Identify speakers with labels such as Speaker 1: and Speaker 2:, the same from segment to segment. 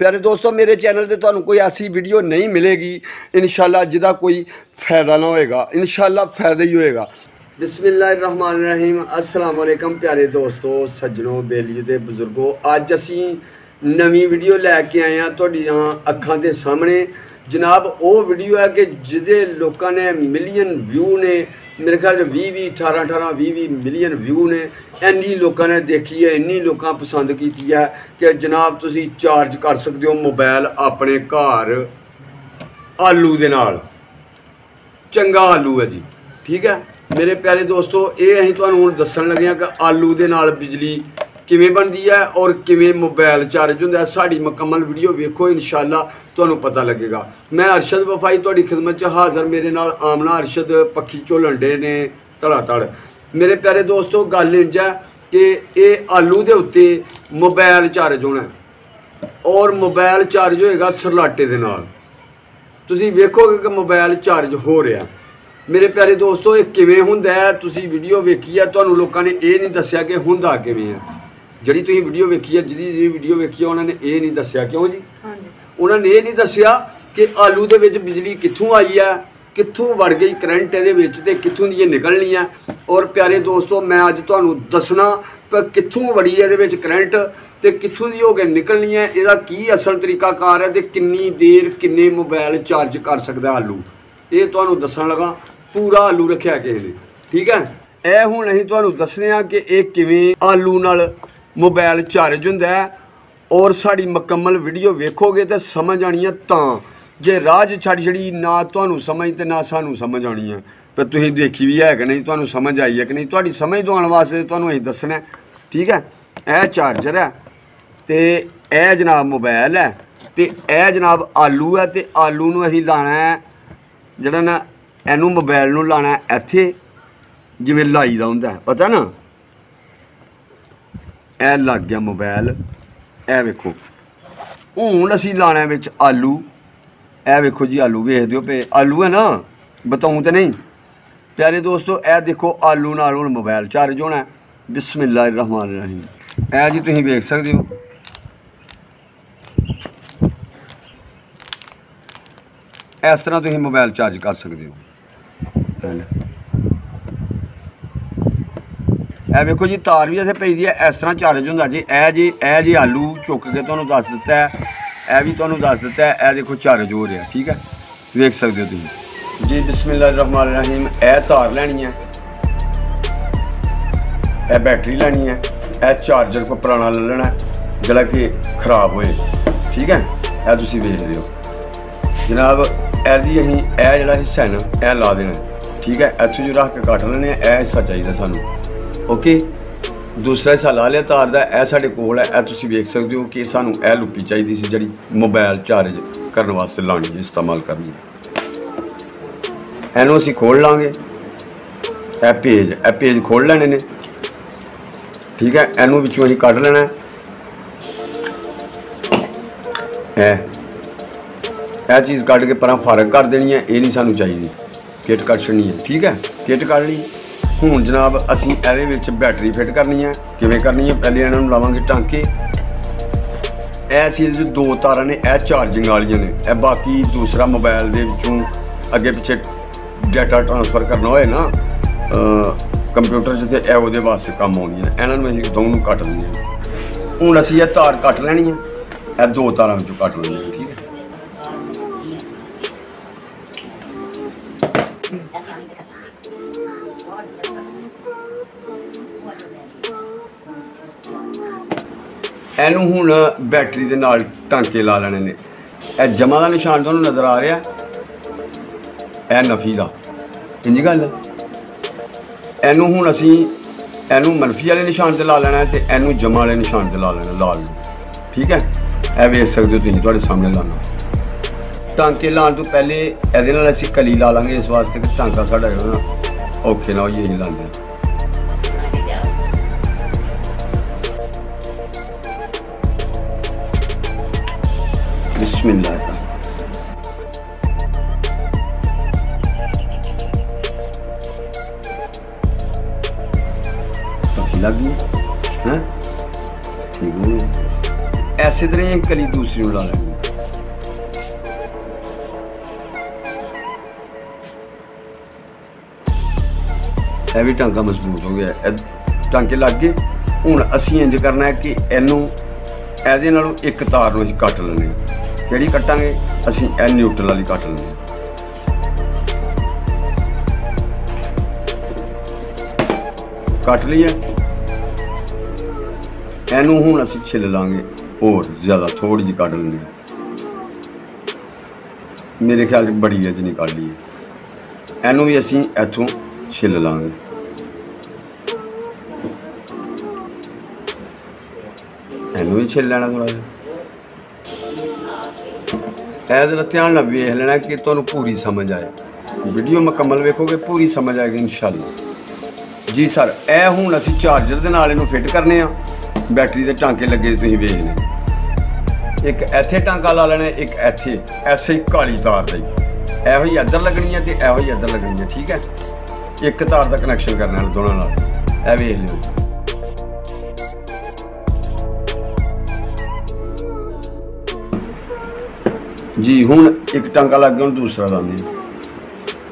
Speaker 1: प्यारे दोस्तों मेरे चैनल से तुहानू कोई ऐसी वीडियो नहीं मिलेगी इंशाल्लाह जिदा कोई फ़ायदा ना होएगा, इंशाल्लाह फ़ायदा ही होएगा। बिस्मिल्लाहिर्रहमानिर्रहीम। अस्सलाम वालेकुम प्यारे दोस्तों, सज्जनों, बेलियो ते बुजुर्गों, अज असी नवी वीडियो लैके आए हैं तुहाडियां अखां दे सामने। जनाब वो वीडियो है कि जिहदे लोगों ने मिलियन व्यू ने, मेरे ख्याल 20-20 मिलियन व्यू ने, इन्नी लोगों ने देखी है, इन्नी लोगों पसंद की है कि जनाब तुसी चार्ज कर सकते हो मोबाइल अपने घर आलू दे नाल। चंगा आलू है जी, ठीक है मेरे प्यारे दोस्तों। ये असीं तुहानूं हुण दस्सण लगे कि आलू दे नाल बिजली किवें बनदी है और किवें मोबाइल चार्ज हुंदा है। साडी मुकम्मल वीडियो वेखो, इंशाअल्लाह तुहानूं पता लगेगा। मैं अरशद वफाई तुहाडी खिदमत च हाज़र, मेरे नाल आमना अरशद पक्खी झोलन डे ने धड़ाधड़। मेरे प्यारे दोस्तों गल इंज है कि ये आलू दे उत्ते मोबाइल चार्ज होना है और मोबाइल चार्ज होएगा सरलाटे दे नाल। तुसीं वेखोगे कि मोबाइल चार्ज हो रहा। मेरे प्यारे दोस्तों ये किवें हुंदा है, तुसीं वीडियो वेखी है, तुहानूं लोकां ने ये नहीं दस्सिया कि हुंदा किवें है। जिहड़ी तुसीं वीडियो वेखी है, जिहदी वीडियो वेखी है, उन्होंने ये नहीं दस्सिया। क्यों जी? उन्होंने ये नहीं दस्सिया कि आलू दे विच बिजली कित्थों आई है, कित्थों वड़ गई करंट इहदे विच ते कित्थों दी निकलनी है। और प्यारे दोस्तों मैं अज तुहानूं दसना कि कित्थों वड़ी है इहदे विच करंट ते कित्थों दी हो के निकलनी है, इहदा की असल तरीकाकार है ते किन्नी देर किन्ने मोबाइल चार्ज कर सकदा आलू। ये तुहानूं दस्सण लगा। पूरा आलू रखिया किसी ने, ठीक है। यह हुण असीं तुहानूं दस्सने आ कि ये किवें आलू नाल मोबाइल चार्ज हुंदा है और साड़ी मुकम्मल वीडियो वेखोगे तो समझ आनी है। तां जे राज छड़ छड़ी ना तुहानूं समझ ते ना सानूं समझ आनी है। पर तुसीं देखी भी है कि नहीं, तुहानूं समझ आई है कि नहीं, तुहाडी समझ तो आने वास्ते तुहानूं असीं दस्सना है, ठीक है। यह चार्जर है ते यह जनाब मोबाइल है ते यह जनाब आलू है ते आलू नूं असीं लाना है जिहड़ा ना इनू मोबाइल नूं लाना है इत्थे जिवें लाई दा हुंदा है, पता ना। ए लग गया मोबाइल, ए वेखो। हुण असीं लाना विच आलू। ए वेखो जी आलू वेखदे हो पे, आलू है ना, बताऊं तो नहीं। प्यारे दोस्तों ए देखो आलू नाल हुण मोबाइल चार्ज होना है। बिस्मिल्लाहिर्रहमानिर्रहीम। ए जी तुसीं वेख सकदे हो, इस तरह तुसीं मोबाइल चार्ज कर सकते हो। ए वेखो जी तार भी इत्थे पई दी है, इस तरह चार्ज होंदा जी। ए जी आलू चुक के तुहानूं दस दित्ता है, ए भी तुहानूं दस दित्ता है। ए देखो चार्ज हो रहा, ठीक है, वेख सकते हो तुसीं जी। बिस्मिल्लाहिर्रहमानिर्रहीम। ए तार लैनी है, ए बैटरी लैनी है, ए चार्जर को पुराना ले लेना है जिहड़ा कि खराब होए, ठीक है। ए तुसीं वेख रहे हो जनाब। एहदी असीं ए जिहड़ा हिस्सा है ना ए ला देना, ठीक है। इत्थों जो रख के कट लेने, ए हिस्सा चाहिए सानूं, ओके। दूसरा हिस्सा ला लिया तार का, यह साढ़े कोल है। यह तुसीं वेख सकते हो कि सानूं यह लुप्पी चाहिए सी जिहड़ी मोबाइल चार्ज करने वास्ते लानी है, इस्तेमाल करनी है। इनू असीं खोल लांगे, यह पेज खोल लेने ने, ठीक है। इनू विचों असीं कढ लेना है। यह चीज़ कढ के परां फारग कर देनी है, ये नहीं सानूं चाहिए। किट कट छड़नी है, ठीक है, किट कढ ली। हुण जनाब असीं इहदे विच बैटरी फिट करनी है। किवें करनी है? पहले इन्हां नूं लावांगे टांके। यह चीज़ दो तारां ने, यह चार्जिंग वालियां ने, यह बाकी दूसरा मोबाइल दे विचों अगे पिछे डाटा ट्रांसफर करना होए ना कंप्यूटर च, ते उहदे वास्ते कम आउंदियां। इन्हां नूं असीं दोनों कट लईए। हुण असीं यह तार कट लैनी है, यह दो तारां विचों कट लैनी है, ठीक है। इनू हुण बैटरी दे नाल टांके ला लेने ने। यह जमा का निशान तुहानूं नज़र आ रहा, यह नफी का, इंजी गल है। इनू हुण असीं इनू मनफी वाले निशान से ला लेना है ते इनू जमा वाले निशान से ला लेना, लाल, ठीक है। यह वेख सकते हो तुसीं, तुहाडे सामने लाना। टांके लाने तो पहले इहदे नाल असीं कली ला लांगे, इस वास्ते कि टांका साडा जेहड़ा औखे ना होइए, यही लांदे। बिस्मिल्लाह। लग गई, हाँ ठीक है। ਇਸੇ ਤਰ੍ਹਾਂ ਹੀ ਕਲੀ ਦੂਸਰੀ ਨੂੰ ਲਾ ਲੈਣੀ। ਇਹ ਵੀ ਟਾਂਕਾ ਮਜ਼ਬੂਤ ਹੋ ਗਿਆ, ਟਾਂਕੇ ਲੱਗ ਗਏ। ਹੁਣ ਅਸੀਂ ਇੰਜ करना है कि ਇਹਨੂੰ ਇਹਦੇ ਨਾਲੋਂ ਇੱਕ ਤਾਰ ਨੂੰ ਅਸੀਂ ਕੱਟ ਲੈਂਦੇ ਹਾਂ। ਕਿਹੜੀ ਕੱਟਾਂਗੇ ਅਸੀਂ? ਇਹ ਨਿਊਟਰਲ ਵਾਲੀ ਕੱਟ ਲੈਂਦੇ ਹਾਂ। ਕੱਟ ਲਈ ਹੈ। ਇਹਨੂੰ ਹੁਣ ਅਸੀਂ ਛਿੱਲ ਲਾਂਗੇ, ਹੋਰ ਜ਼ਿਆਦਾ ਥੋੜੀ ਜਿਹੀ ਕੱਢ ਲੈਂਦੇ ਹਾਂ। ਮੇਰੇ ਖਿਆਲ 'ਚ ਬੜੀ ਹੈ ਜਿੰਨੀ ਕੱਢ ਲਈ। ਇਹਨੂੰ ਵੀ ਅਸੀਂ ਇੱਥੋਂ ਛਿੱਲ ਲਾਂਗੇ। ਇਹਨੂੰ ਵੀ ਛਿੱਲ ਲੈਣਾ ਥੋੜਾ ਜਿਹਾ। ਇਹਦੇ ਨਾਲ ਧਿਆਨ ਨਾਲ ਵੇਖ ਲੈਣਾ ਕਿ ਤੁਹਾਨੂੰ ਪੂਰੀ ਸਮਝ ਆਏ। ਵੀਡੀਓ ਮੁਕੰਮਲ ਵੇਖੋਗੇ ਪੂਰੀ ਸਮਝ ਆਏਗੀ ਇਨਸ਼ਾਅੱਲਾ। ਜੀ ਸਰ, ਇਹ ਹੁਣ ਅਸੀਂ ਚਾਰਜਰ ਦੇ ਨਾਲ ਇਹਨੂੰ ਫਿੱਟ ਕਰਨੇ ਆ। बैटरी के टांके लगे तुसीं वेख लें, एक इत्थे टांका ला लेना, एक इत्थे, ऐसे ही काली तार दी एहो ही इधर लगनी है तो एहो ही इधर लगनी है। ठीक है, एक तार का कनैक्शन करना दोनों नाल। ए वेख लियो जी। हुण एक टांका लग गया, हुण दूसरा लाने।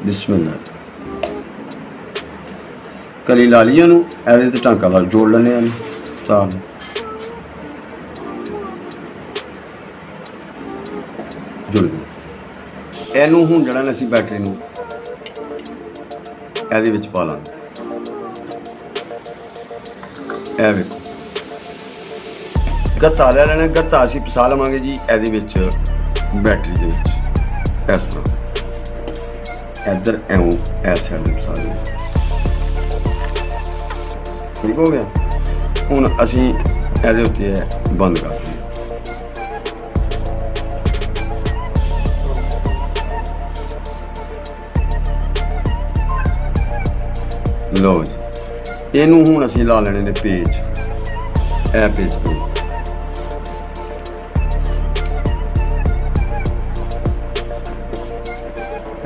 Speaker 1: बिस्मिल्लाह, कली ला ली इहनूं, इहदे ते टांका ला जोड़ लैने तार जुड़ गई। इहनूं हुण जिहड़ा असीं बैटरी नूं इहदे विच पा लांगे। इह वेखो गत्ता ले लैना, गत्ता असीं फसा लवांगे जी इहदे विच बैटरी दे विच इस तरह इधर एवं इस साइड फसा देंगे। ठीक हो गया। हुण असीं इहदे उत्ते बंद कर देंगे। लो जी, इनू हुण असीं ला लेने ने पेज। ए पेज पे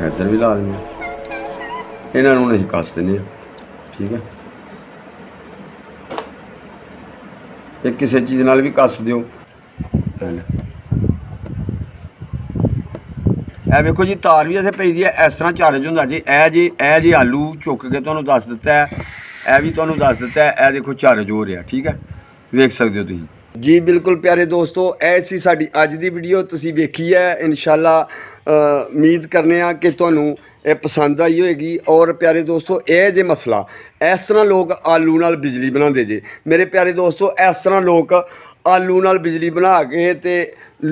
Speaker 1: इधर भी ला लेने, इन्हां नूं असीं कस देने। ठीक है, ये किसी चीज़ नाल भी कस दिओ। ए वेखो जी, तार भी इत्थे पई दी है। इस तरह चार्ज होंदा जी। ए जी आलू चुक के तुहानूं दस दित्ता है, ए भी तुहानूं दस दित्ता है। ए देखो चार्ज हो रहा। ठीक है, वेख सकते हो तुसीं जी। बिल्कुल प्यारे दोस्तों, ऐसी साडी अज दी वीडियो तुसीं वेखी है। इंशाअल्लाह उम्मीद करने आ कि तुहानूं ये पसंद आई होएगी। और प्यारे दोस्तों, यह जे मसला इस तरह लोग आलू नाल बिजली बनाते जे। मेरे प्यारे दोस्तों, इस तरह लोग आलू नाल बिजली बना के ते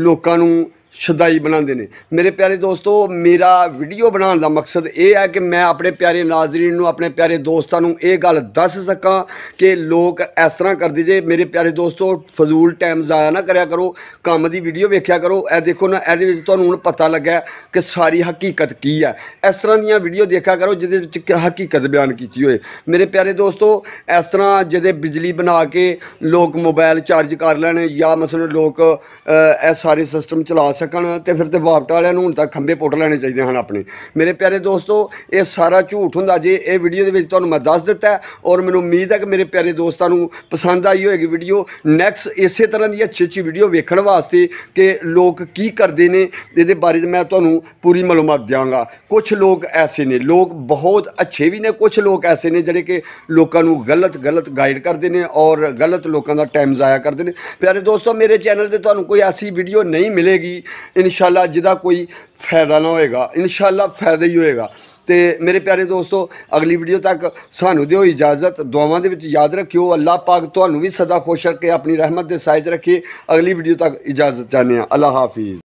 Speaker 1: लोकां नूं शदाई बनाते हैं। मेरे प्यारे दोस्तों, मेरा वीडियो बनाने का मकसद ये है कि मैं अपने प्यारे नाजरीन नूं, अपने प्यारे दोस्तों नूं ये गल दस सकां कि लोग इस तरह करते जे। मेरे प्यारे दोस्तों, फजूल टाइम ज़ाया ना करया करो, काम की वीडियो वेख्या करो। ए देखो ना, ये तुहानूं हुण पता लगा कि सारी हकीकत की है। इस तरह दी वीडियो देखा करो जिहदे हकीकत बयान की होए। मेरे प्यारे दोस्तों, इस तरह जिहदे बिजली बना के लोग मोबाइल चार्ज कर लैण या मसलन लोग ए सारे सिस्टम चला सकन ते फिर तो वापट वालिਆਂ ਨੂੰ ਹੁਣ तक खंबे पुट लेने चाहिए हैं अपने। मेरे प्यारे दोस्तों, ये सारा झूठ होंदा जे। ये वीडियो दे विच तुहानूं मैं दस दिता है और मैनूं उम्मीद है कि मेरे प्यारे दोस्तों नूं पसंद आई होएगी वीडियो। नैक्सट इसे तरह की अच्छी अच्छी वीडियो वेखण वास्ते कि लोग की करते हैं इहदे बारे मैं तुहानूं पूरी मालूमात देवांगा। कुछ लोग ऐसे ने, लोग बहुत अच्छे भी ने, कुछ लोग ऐसे ने जिहड़े कि लोकां नूं गलत गाइड करते हैं और गलत लोगों का टाइम ज़ाया करते हैं। प्यारे दोस्तों, मेरे चैनल से तुहानूं कोई ऐसी वीडियो नहीं मिलेगी इंशाअल्लाह जिहदा कोई फ़ायदा ना होएगा। इंशाअल्लाह फ़ायदा ही होएगा। तो मेरे प्यारे दोस्तों, अगली वीडियो तक सानू दिओ इजाज़त। दुआवां दे विच याद रखियो। अल्लाह पाक तुहानूं भी सदा खुश रखे, अपनी रहमत दे साए च रखे। अगली वीडियो तक इजाज़त चाहते हैं। अल्लाह हाफिज़।